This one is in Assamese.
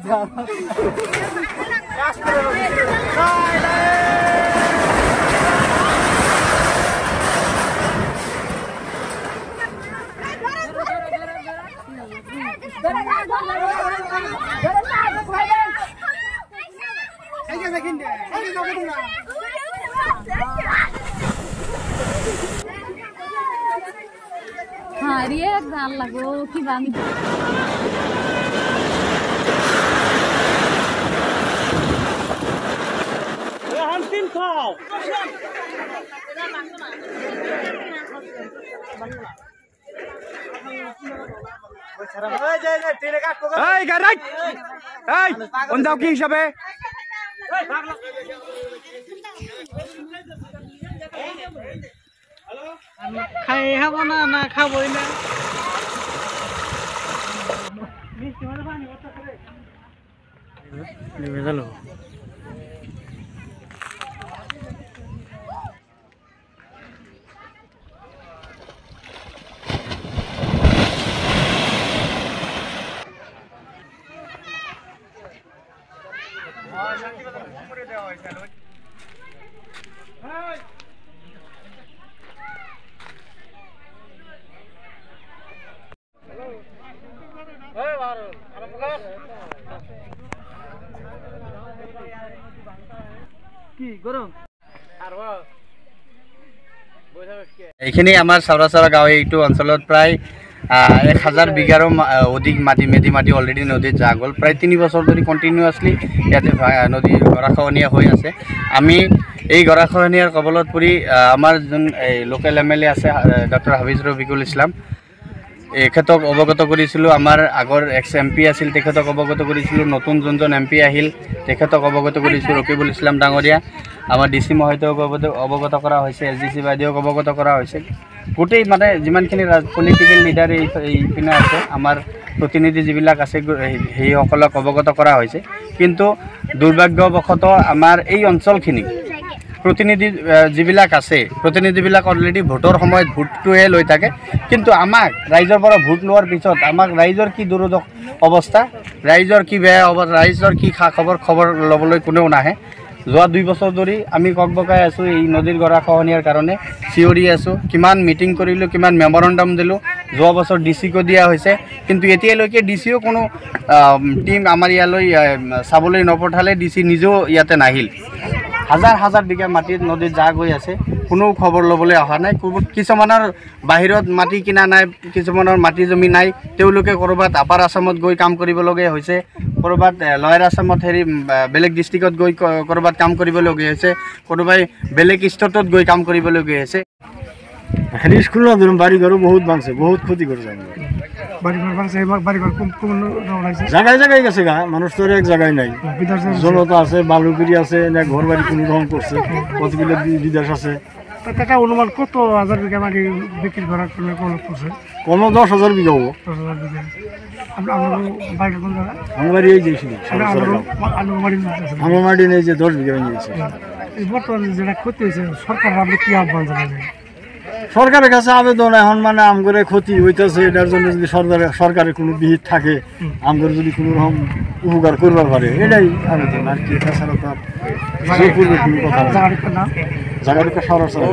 हाँ रे जान लगो कि बांग अंतिम खाओ এই গারাই এই কোন দাও কি হিসাবে খাই খাবো না না খাবোই না ভেজালো এইখিনি আমাৰ চাউৰাচাৰা গাঁও এইটো অঞ্চলত প্ৰায় 1000 বিঘাৰো অধিক মাটি মেধি মাটি অলৰেডি নদীত যা গ'ল প্ৰায় 3 বছৰ ধৰি কণ্টিনিউৱাছলি ইয়াতে নদীৰ গৰাখহনীয়া হৈ আছে। আমি এই গৰাখহনীয়াৰ কবলত পৰি আমাৰ যোন লোকেল MLA আছে ডক্টৰ হাফিজ ৰফিকুল ইছলাম এখেতক অৱগত কৰিছিলোঁ। আমাৰ আগৰ MP আছিল তেখেতক অৱগত কৰিছিলোঁ। নতুন যোনজন MP আহিল তেখেতক অৱগত কৰিছোঁ ৰকিবুল ইছলাম ডাঙৰীয়া। আমাৰ DC মহোদয়ক অৱগত কৰা হৈছে, SDC বাইদেউক অৱগত কৰা হৈছে। গোটেই মানে যিমানখিনি পলিটিকেল লিডাৰ এইপিনে আছে আমাৰ প্ৰতিনিধি যিবিলাক আছে সেইসকলক অৱগত কৰা হৈছে। কিন্তু দুৰ্ভাগ্যবশতঃ আমাৰ এই অঞ্চলখিনি প্ৰতিনিধি যিবিলাক আছে প্ৰতিনিধিবিলাক অলৰেডি ভোটৰ সময়ত ভোটটোহে লৈ থাকে, কিন্তু আমাক ৰাইজৰ পৰা ভোট লোৱাৰ পিছত আমাক ৰাইজৰ কি দুৰ্দশা অৱস্থা, ৰাইজৰ কি বেয়া অৱস্থা, ৰাইজৰ কি খবৰ ল'বলৈ কোনেও নাহে। যোৱা 2 বছৰ ধৰি আমি ককবকাই আছোঁ এই নদীৰ গৰাখহনীয়াৰ কাৰণে, চিঞৰি আছোঁ। কিমান মিটিং কৰিলোঁ, কিমান মেমৰেণ্ডাম দিলোঁ। যোৱা বছৰ DCকো দিয়া হৈছে, কিন্তু এতিয়ালৈকে DCও কোনো টিম আমাৰ ইয়ালৈ চাবলৈ নপঠালে। DC নিজেও ইয়াতে নাহিল। হাজাৰ বিঘা মাটিত নদীত যা গৈ আছে, কোনো খবৰ ল'বলৈ অহা নাই। কিছুমানৰ বাহিৰত মাটি কিনা নাই, কিছুমানৰ মাটি জমি নাই, তেওঁলোকে ক'ৰবাত আপাৰ আছামত গৈ কাম কৰিবলগীয়া হৈছে, ক'ৰবাত লয়াৰ আছামত বেলেগ ডিষ্ট্ৰিক্টত গৈ ক'ৰবাত কাম কৰিবলগীয়া হৈছে, কোনোবাই বেলেগ ষ্টেটত গৈ কাম কৰিবলগীয়া হৈছে। স্কুল বাড়িঘরও বহুত ভাঙছে, বহুত ক্ষতি করছে। জায়গায় জায়গায় গেছে গা, মানুষ তো এক জায়গায় নাই। জনতা আছে, বালুগুড়ি আছে, ঘর বাড়ি কোনো রকম করছে, কতগুলো বিদেশ আছে। টাকা অনুমান কত হাজার বিঘা মাটি বিক্রি করার জন্য করছে? কোনো 10,000 বিঘা হবো। আমার বাড়ি এই যে আমার মাটি নেই যে 10 বিঘা নিয়েছে। বর্তমানে যেটা ক্ষতি হয়েছে সরকার ভাবলে কি আহ্বান জানাবে? সরকারের কাছে আবেদন এখন মানে আমগরে ক্ষতি হইতেছে, এটার জন্য যদি সরকারের কোনো বিহিত থাকে, আমগরে যদি কোনো রকম উপকার করবার পারে, এটাই আবেদন। আর কি তাছাড়া তো আর কোনো কথা জায়গাটা সরাসরি